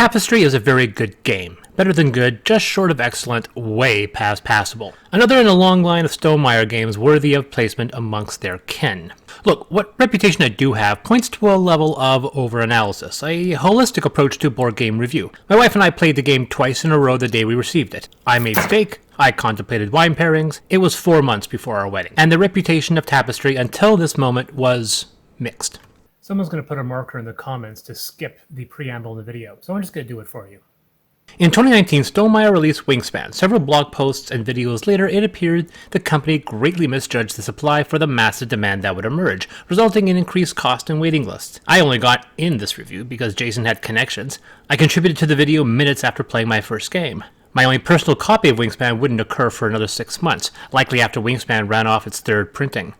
Tapestry is a very good game. Better than good, just short of excellent, way past passable. Another in a long line of Stonemaier Games worthy of placement amongst their kin. Look, what reputation I do have points to a level of overanalysis, a holistic approach to board game review. My wife and I played the game twice in a row the day we received it. I made steak, I contemplated wine pairings, it was 4 months before our wedding, and the reputation of Tapestry until this moment was mixed. Someone's going to put a marker in the comments to skip the preamble in the video, so I'm just going to do it for you. In 2019, Stonemaier released Wingspan. Several blog posts and videos later, it appeared the company greatly misjudged the supply for the massive demand that would emerge, resulting in increased cost and waiting lists. I only got in this review because Jason had connections. I contributed to the video minutes after playing my first game. My only personal copy of Wingspan wouldn't occur for another 6 months, likely after Wingspan ran off its third printing.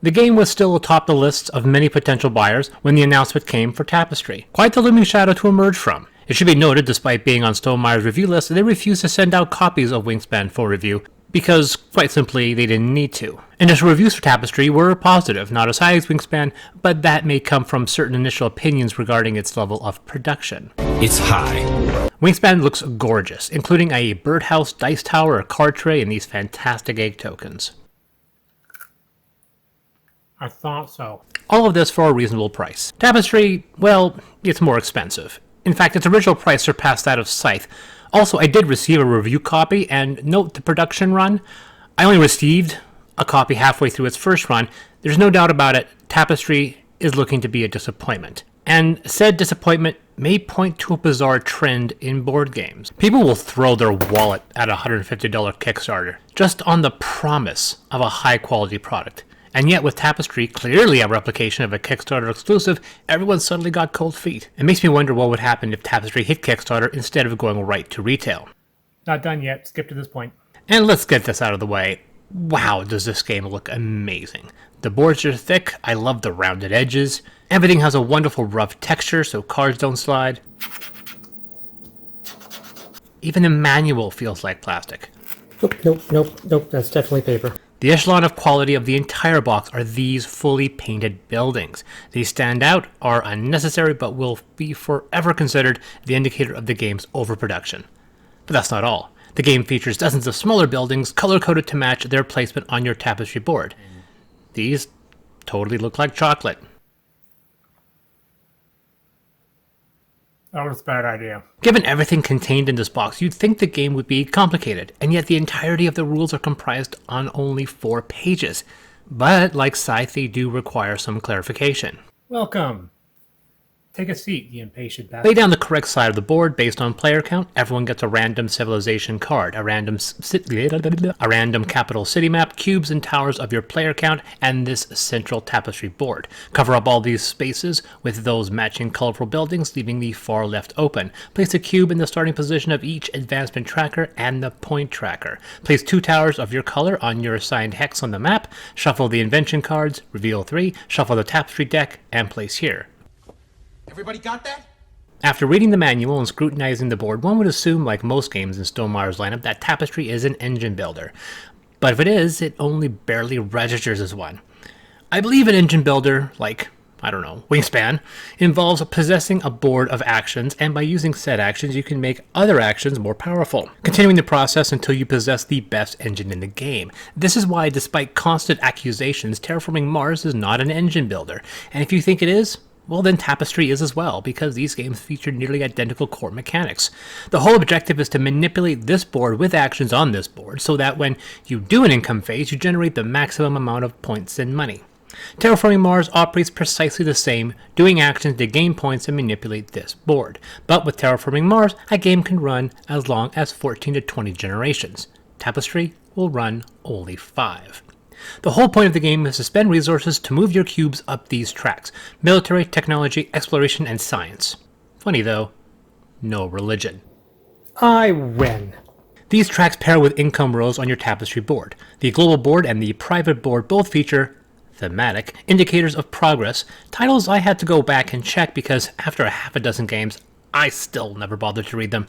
The game was still atop the lists of many potential buyers when the announcement came for Tapestry. Quite the looming shadow to emerge from. It should be noted, despite being on Stonemeier's review list, they refused to send out copies of Wingspan for review because, quite simply, they didn't need to. Initial reviews for Tapestry were positive, not as high as Wingspan, but that may come from certain initial opinions regarding its level of production. It's high. Wingspan looks gorgeous, including a birdhouse dice tower, a card tray, and these fantastic egg tokens. I thought so. All of this for a reasonable price. Tapestry, well, it's more expensive. In fact, its original price surpassed that of Scythe. Also, I did receive a review copy, and note the production run. I only received a copy halfway through its first run. There's no doubt about it, Tapestry is looking to be a disappointment. And said disappointment may point to a bizarre trend in board games. People will throw their wallet at a $150 Kickstarter just on the promise of a high-quality product. And yet with Tapestry, clearly a replication of a Kickstarter exclusive, everyone suddenly got cold feet. It makes me wonder what would happen if Tapestry hit Kickstarter instead of going right to retail. Not done yet. Skip to this point. And let's get this out of the way. Wow, does this game look amazing. The boards are thick, I love the rounded edges. Everything has a wonderful rough texture so cards don't slide. Even the manual feels like plastic. Nope, that's definitely paper. The echelon of quality of the entire box are these fully painted buildings. These stand out, are unnecessary, but will be forever considered the indicator of the game's overproduction. But that's not all. The game features dozens of smaller buildings, color-coded to match their placement on your Tapestry board. These totally look like chocolate. That was a bad idea. Given everything contained in this box, you'd think the game would be complicated, and yet the entirety of the rules are comprised on only 4 pages. But, like Scythe, they do require some clarification. Welcome. Take a seat, you impatient bastard. Lay down the correct side of the board based on player count. Everyone gets a random civilization card, a random capital city map, cubes and towers of your player count, and this central Tapestry board. Cover up all these spaces with those matching colorful buildings, leaving the far left open. Place a cube in the starting position of each advancement tracker and the point tracker. Place 2 towers of your color on your assigned hex on the map. Shuffle the invention cards, reveal 3, shuffle the Tapestry deck, and place here. Everybody got that? After reading the manual and scrutinizing the board, one would assume, like most games in Stonemeier's lineup, that Tapestry is an engine builder. But if it is, it only barely registers as one. I believe an engine builder, like, Wingspan, involves possessing a board of actions, and by using said actions, you can make other actions more powerful, continuing the process until you possess the best engine in the game. This is why, despite constant accusations, Terraforming Mars is not an engine builder. And if you think it is, well, then Tapestry is as well, because these games feature nearly identical core mechanics. The whole objective is to manipulate this board with actions on this board, so that when you do an income phase, you generate the maximum amount of points and money. Terraforming Mars operates precisely the same, doing actions to gain points and manipulate this board. But with Terraforming Mars, a game can run as long as 14 to 20 generations. Tapestry will run only 5. The whole point of the game is to spend resources to move your cubes up these tracks: military, technology, exploration, and science. Funny though, no religion. I win. These tracks pair with income rows on your Tapestry board. The global board and the private board both feature Thematic, indicators of progress, titles I had to go back and check because after a half a dozen games, I still never bothered to read them.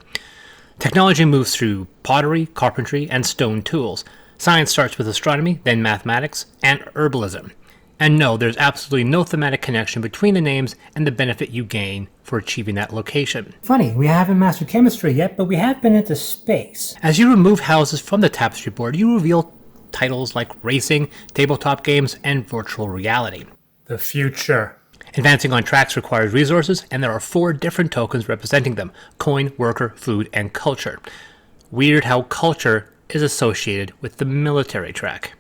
Technology moves through pottery, carpentry, and stone tools. Science starts with astronomy, then mathematics, and herbalism. And no, there's absolutely no thematic connection between the names and the benefit you gain for achieving that location. Funny, we haven't mastered chemistry yet, but we have been into space. As you remove houses from the Tapestry board, you reveal titles like racing, tabletop games, and virtual reality. The future. Advancing on tracks requires resources, and there are 4 different tokens representing them: coin, worker, food, and culture. Weird how culture is associated with the military track.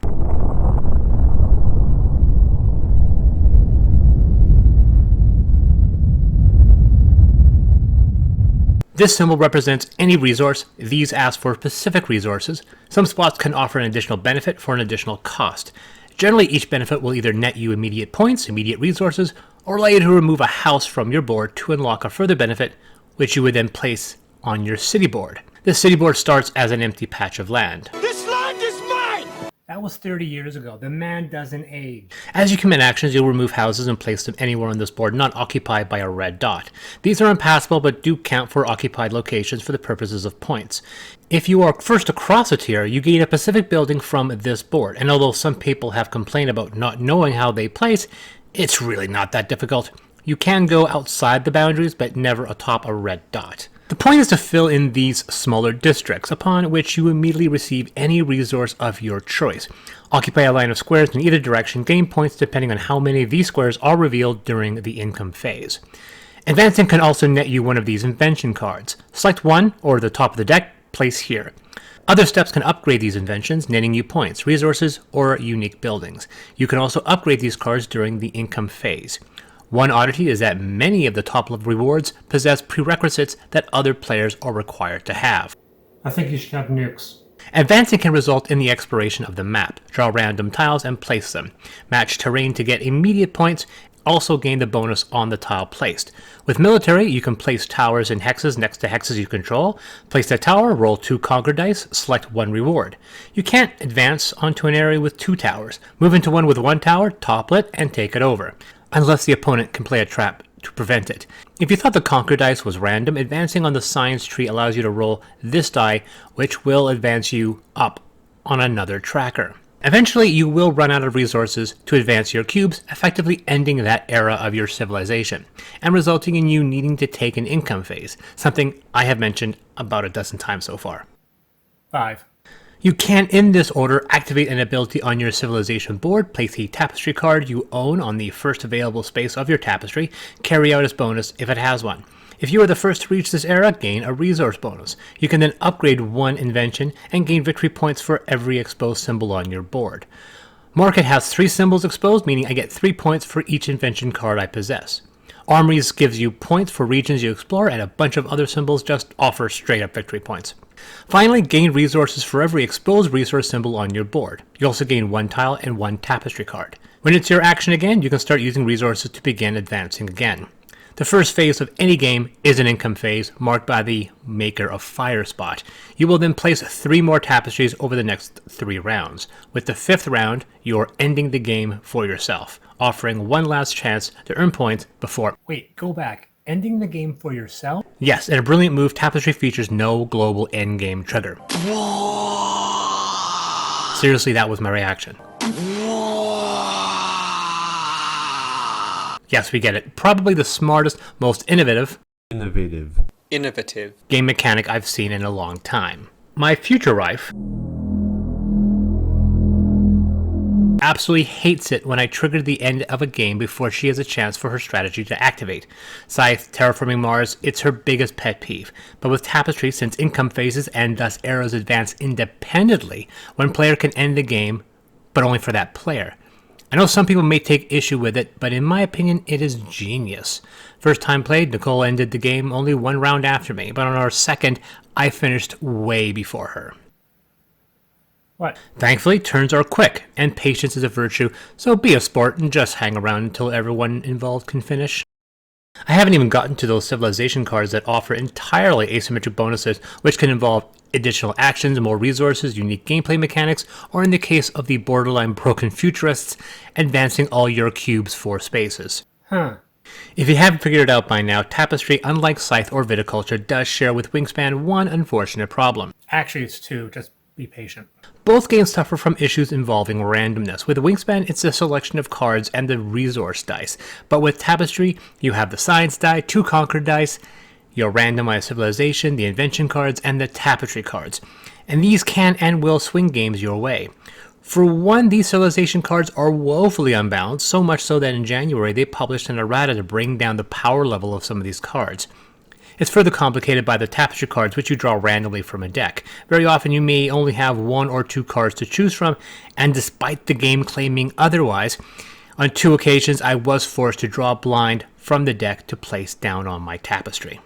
This symbol represents any resource. These ask for specific resources. Some spots can offer an additional benefit for an additional cost. Generally, each benefit will either net you immediate points, immediate resources, or allow you to remove a house from your board to unlock a further benefit, which you would then place on your city board. This city board starts as an empty patch of land. This land is mine! That was 30 years ago. The man doesn't age. As you commit actions, you'll remove houses and place them anywhere on this board not occupied by a red dot. These are impassable but do count for occupied locations for the purposes of points. If you are first across a tier, you gain a specific building from this board, and although some people have complained about not knowing how they place, it's really not that difficult. You can go outside the boundaries, but never atop a red dot. The point is to fill in these smaller districts, upon which you immediately receive any resource of your choice. Occupy a line of squares in either direction, gain points depending on how many of these squares are revealed during the income phase. Advancing can also net you one of these invention cards. Select one, or the top of the deck, place here. Other steps can upgrade these inventions, netting you points, resources, or unique buildings. You can also upgrade these cards during the income phase. One oddity is that many of the top level rewards possess prerequisites that other players are required to have. I think you should have nukes. Advancing can result in the exploration of the map. Draw random tiles and place them. Match terrain to get immediate points. Also gain the bonus on the tile placed. With military, you can place towers and hexes next to hexes you control. Place that tower, roll 2 conquer dice, select 1 reward. You can't advance onto an area with 2 towers. Move into one with 1 tower, topple it, and take it over, unless the opponent can play a trap to prevent it. If you thought the conquer dice was random, advancing on the science tree allows you to roll this die, which will advance you up on another tracker. Eventually, you will run out of resources to advance your cubes, effectively ending that era of your civilization, and resulting in you needing to take an income phase, something I have mentioned about a dozen times so far. 5. You can, in this order, activate an ability on your civilization board, place a tapestry card you own on the first available space of your tapestry, carry out its bonus if it has one. If you are the first to reach this era, gain a resource bonus. You can then upgrade 1 invention and gain victory points for every exposed symbol on your board. Market has 3 symbols exposed, meaning I get 3 points for each invention card I possess. Armories gives you points for regions you explore, and a bunch of other symbols just offer straight up victory points. Finally, gain resources for every exposed resource symbol on your board. You also gain 1 tile and 1 tapestry card. When it's your action again, you can start using resources to begin advancing again. The first phase of any game is an income phase, marked by the Maker of Fire spot. You will then place 3 more tapestries over the next 3 rounds. With the 5th round, you are ending the game for yourself, offering one last chance to earn points before... Wait, go back. Ending the game for yourself? Yes, in a brilliant move, Tapestry features no global endgame trigger. Seriously, that was my reaction. Yes, we get it. Probably the smartest, most innovative game mechanic I've seen in a long time. My future wife absolutely hates it when I trigger the end of a game before she has a chance for her strategy to activate. Scythe, Terraforming Mars, it's her biggest pet peeve. But with Tapestry, since income phases and thus arrows advance independently, one player can end the game, but only for that player. I know some people may take issue with it, but in my opinion, it is genius. First time played, Nicole ended the game only 1 round after me, but on our second, I finished way before her. What? Thankfully, turns are quick, and patience is a virtue, so be a sport and just hang around until everyone involved can finish. I haven't even gotten to those civilization cards that offer entirely asymmetric bonuses, which can involve additional actions, more resources, unique gameplay mechanics, or in the case of the borderline broken futurists, advancing all your cubes 4 spaces. If you haven't figured it out by now, Tapestry, unlike Scythe or Viticulture, does share with Wingspan one unfortunate problem. Actually, it's 2. Just be patient. Both games suffer from issues involving randomness. With Wingspan, it's a selection of cards and the resource dice. But with Tapestry, you have the science die, 2 conquer dice, your randomized civilization, the invention cards, and the Tapestry cards. And these can and will swing games your way. For one, these civilization cards are woefully unbalanced, so much so that in January they published an errata to bring down the power level of some of these cards. It's further complicated by the Tapestry cards, which you draw randomly from a deck. Very often you may only have 1 or 2 cards to choose from, and despite the game claiming otherwise, on 2 occasions I was forced to draw blind from the deck to place down on my Tapestry.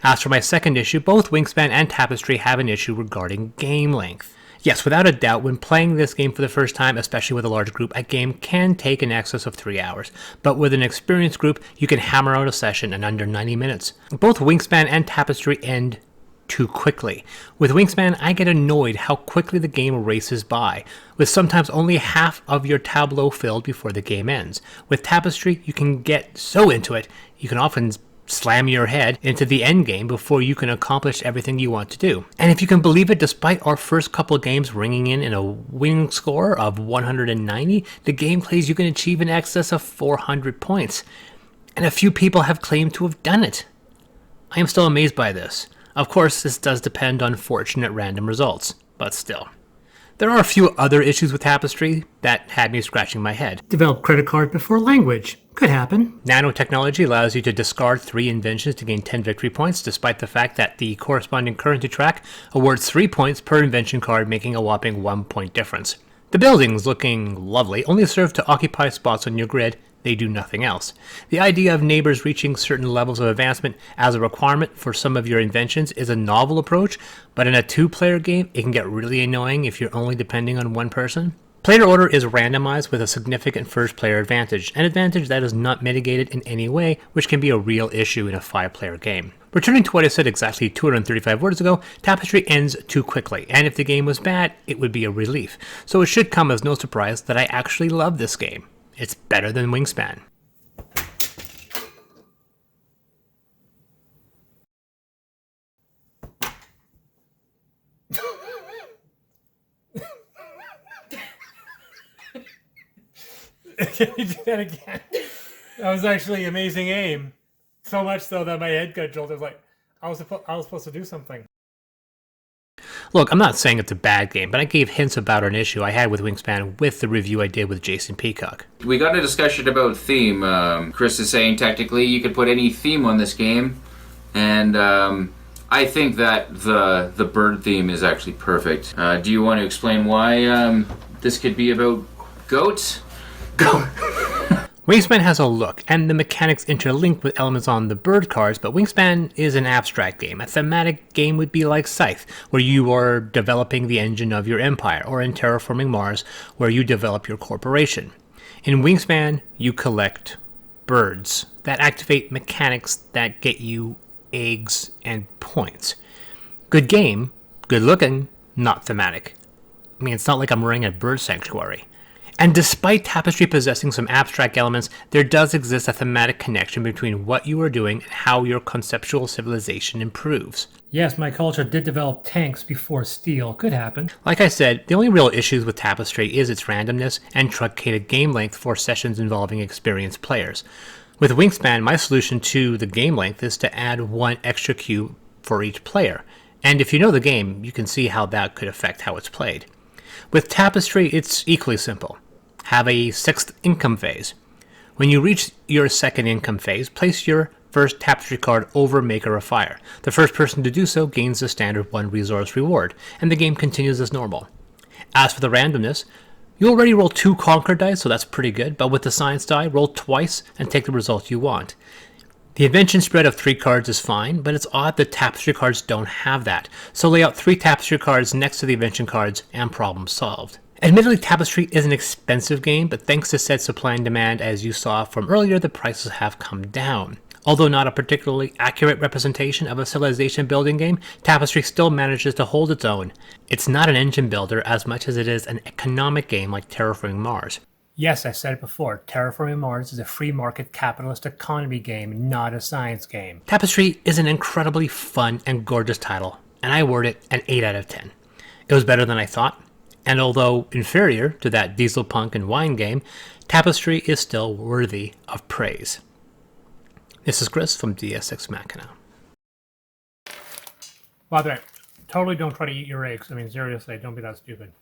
As for my second issue, both Wingspan and Tapestry have an issue regarding game length. Yes, without a doubt, when playing this game for the first time, especially with a large group, a game can take in excess of 3 hours. But with an experienced group, you can hammer out a session in under 90 minutes. Both Wingspan and Tapestry end too quickly. With Wingspan, I get annoyed how quickly the game races by, with sometimes only half of your tableau filled before the game ends. With Tapestry, you can get so into it, you can often slam your head into the end game before you can accomplish everything you want to do. And if you can believe it, despite our first couple of games ringing in a winning score of 190, the game claims you can achieve in excess of 400 points. And a few people have claimed to have done it. I am still amazed by this. Of course, this does depend on fortunate random results, but still. There are a few other issues with Tapestry that had me scratching my head. Develop credit card before language. Could happen. Nanotechnology allows you to discard 3 inventions to gain 10 victory points, despite the fact that the corresponding currency track awards 3 points per invention card, making a whopping 1 point difference. The buildings, looking lovely, only serve to occupy spots on your grid. They do nothing else. The idea of neighbors reaching certain levels of advancement as a requirement for some of your inventions is a novel approach, but in a 2-player game, it can get really annoying if you're only depending on one person. Player order is randomized with a significant first player advantage, an advantage that is not mitigated in any way, which can be a real issue in a 5-player game. Returning to what I said exactly 235 words ago, Tapestry ends too quickly, and if the game was bad, it would be a relief. So it should come as no surprise that I actually love this game. It's better than Wingspan. Can you do that again? That was actually amazing aim. So much so that my head got jolted. I was like, I was supposed to do something. Look, I'm not saying it's a bad game, but I gave hints about an issue I had with Wingspan with the review I did with Jason Peacock. We got a discussion about theme. Chris is saying technically you could put any theme on this game, and I think that the bird theme is actually perfect. Do you want to explain why this could be about goats? Wingspan has a look, and the mechanics interlink with elements on the bird cards, but Wingspan is an abstract game. A thematic game would be like Scythe, where you are developing the engine of your empire, or in Terraforming Mars, where you develop your corporation. In Wingspan, you collect birds that activate mechanics that get you eggs and points. Good game, good looking, not thematic. I mean, it's not like I'm running a bird sanctuary. And despite Tapestry possessing some abstract elements, there does exist a thematic connection between what you are doing and how your conceptual civilization improves. Yes, my culture did develop tanks before steel. Could happen. Like I said, the only real issues with Tapestry is its randomness and truncated game length for sessions involving experienced players. With Wingspan, my solution to the game length is to add 1 extra cube for each player. And if you know the game, you can see how that could affect how it's played. With Tapestry, it's equally simple. Have a 6th income phase. When you reach your 2nd income phase, place your first Tapestry card over Maker of Fire. The first person to do so gains the standard 1 resource reward, and the game continues as normal. As for the randomness, you already roll 2 Conquer dice, so that's pretty good, but with the Science die, roll twice and take the result you want. The invention spread of 3 cards is fine, but it's odd that Tapestry cards don't have that, so lay out 3 Tapestry cards next to the invention cards and problem solved. Admittedly, Tapestry is an expensive game, but thanks to said supply and demand, as you saw from earlier, the prices have come down. Although not a particularly accurate representation of a civilization building game, Tapestry still manages to hold its own. It's not an engine builder as much as it is an economic game like Terraforming Mars. Yes, I said it before. Terraforming Mars is a free market capitalist economy game, not a science game. Tapestry is an incredibly fun and gorgeous title, and I award it an 8 out of 10. It was better than I thought. And although inferior to that diesel punk and wine game, Tapestry is still worthy of praise. This is Chris from DS6 Machina. By the way, totally don't try to eat your eggs. I mean, seriously, don't be that stupid.